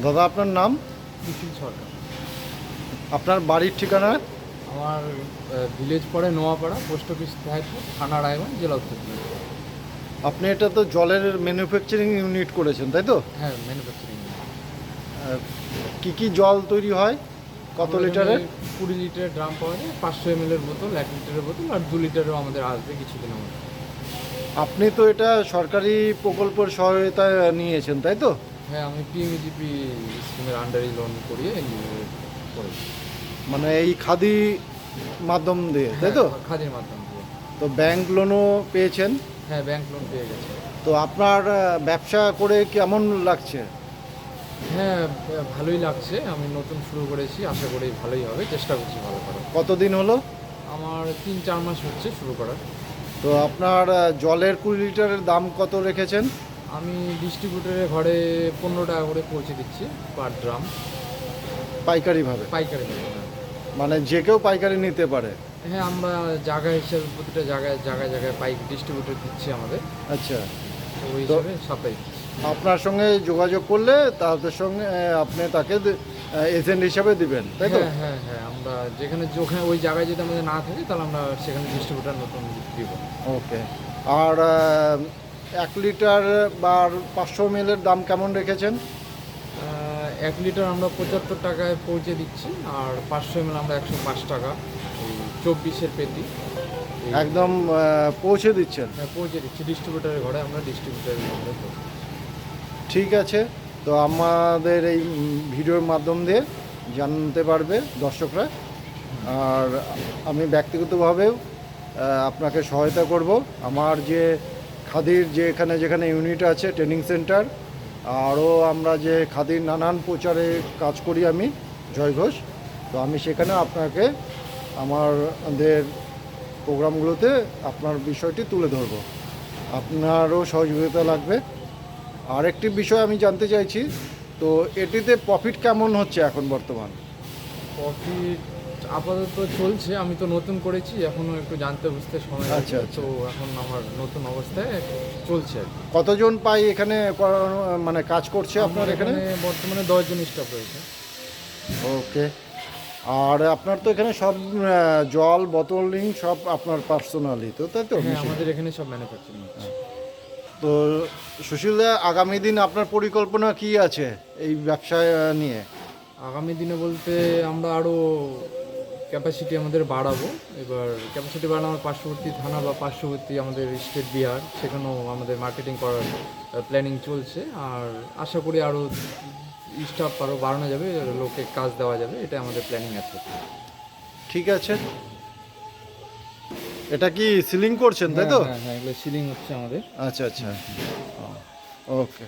দাদা আপনার নাম? সুশীল সরকার। আপনার বাড়ির ঠিকানা? আমার ভিলেজ পড়ে নোয়াপাড়া, পোস্ট অফিস সাহেবপুর, থানা রায়গঞ্জ, জেলা উত্তর দিনাজপুর। আপনি এটা তো জলের ম্যানুফ্যাকচারিং ইউনিট করেছেন, তাই তো? হ্যাঁ, ম্যানুফ্যাকচারিং। কি জল তৈরি হয়, কত লিটারের? 20 লিটারের ড্রাম পাওয়া যায়, 500 ml এর বোতল, 1 লিটারের বোতল, আর 2 লিটারও আমাদের আসবে কিছুদিনের মধ্যে। আপনি তো এটা সরকারি প্রকল্পের সহায়তায় নিয়েছেন, তাই তো? হ্যাঁ, আমি পিএমইজিপি স্কিমের আন্ডারে লোন করিয়ে করেছি। মানে এই খাদি মাধ্যম দিয়ে, তাই তো? খাদির মাধ্যমে দিয়ে। তো ব্যাংক লোনও পেয়েছেন? হ্যাঁ, ব্যাংক লোন পেয়ে গেছে। তো আপনার ব্যবসা করে কেমন লাগছে? হ্যাঁ, ভালোই লাগছে। আমি নতুন শুরু করেছি, আশা করি ভালোই হবে, চেষ্টা করছি ভালো করার। কতদিন হলো? আমার 3-4 মাস হচ্ছে শুরু করার। তো আপনার জলের 20 লিটারের দাম কত রেখেছেন? আমি ডিস্ট্রিবিউটরের ঘরে 15 টাকা করে পৌঁছে দিচ্ছি পার ড্রাম, পাইকারিভাবে? পাইকারি। মানে যে কেউ পাইকারি নিতে পারে? হ্যাঁ, আমরা জায়গা হিসেবে প্রতিটা জায়গায় জায়গায় জায়গায় পাইক ডিস্ট্রিবিউটর দিচ্ছি আমাদের, আচ্ছা। তো ওই তো হিসাবে সাপ্লাই দিচ্ছি। আপনার সঙ্গে যোগাযোগ করলে তাদের সঙ্গে আপনি তাকে এজেন্ট হিসাবে দিবেন, তাই তো? হ্যাঁ হ্যাঁ হ্যাঁ, আমরা যেখানে ওই জায়গায় যদি আমাদের না থাকে তাহলে আমরা সেখানে ডিস্ট্রিবিউটার নতুন দিব। ওকে। আর 1 লিটার বা 500 ml এর দাম কেমন রেখেছেন? 1 লিটার আমরা 75 টাকায় পৌঁছে দিচ্ছি, আর 500 ml আমরা 105 টাকা, এই 24-এর পেটি একদম পৌঁছে দিচ্ছেন? হ্যাঁ, পৌঁছে দিচ্ছি ডিস্ট্রিবিউটারের ঘরে, আমরা ডিস্ট্রিবিউটারের ঘরে পৌঁছে। ঠিক আছে। তো আমাদের এই ভিডিওর মাধ্যম দিয়ে জানতে পারবে দর্শকরা। আর আমি ব্যক্তিগতভাবেও আপনাকে সহায়তা করব। আমার যে খাদির যে যেখানে ইউনিট আছে, ট্রেনিং সেন্টার, আরও আমরা যে খাদির নানান প্রচারে কাজ করি আমি, জয় ঘোষ, তো আমি সেখানে আপনাকে আমাদের প্রোগ্রামগুলোতে আপনার বিষয়টি তুলে ধরব। আপনারও সহযোগিতা লাগবে। আরেকটি বিষয় আমি জানতে চাইছি, তো এটিতে প্রফিট কেমন হচ্ছে এখন বর্তমান? প্রফিট আপাতত চলছে, আমি তো নতুন করেছি, এখনও একটু জানতে বুঝতে সময় লাগবে। আচ্ছা, আচ্ছা। তো এখন আমার নতুন অবস্থায় চলছে আর কি। কতজন পাই এখানে মানে কাজ করছে আপনার এখানে? বর্তমানে 10 জন স্টাফ রয়েছে। ওকে। আর আপনার তো এখানে সব জল বোতলিং সব আপনার পার্সোনালি, তো তাই তো? হ্যাঁ, আমাদের এখানে সব ম্যানুফ্যাকচারিং হচ্ছে। তো সুশীলদা, আগামী দিন আপনার পরিকল্পনা কি আছে এই ব্যবসা নিয়ে? আগামী দিনে বলতে আমরা আরও ক্যাপাসিটি আমাদের বাড়াবো। এবার ক্যাপাসিটি বাড়ানোর পার্শ্ববর্তী থানা বা পার্শ্ববর্তী আমাদের স্টেট বিহার, সেখানেও আমাদের মার্কেটিং করার প্ল্যানিং চলছে। আর আশা করি আরও স্টাফ আরও বাড়ানো যাবে, লোকে কাজ দেওয়া যাবে, এটা আমাদের প্ল্যানিং আছে। ঠিক আছে। এটা কি সিলিং করছেন, তাই তো? হ্যাঁ হ্যাঁ, এগুলো সিলিং হচ্ছে আমাদের। আচ্ছা আচ্ছা। ওকে।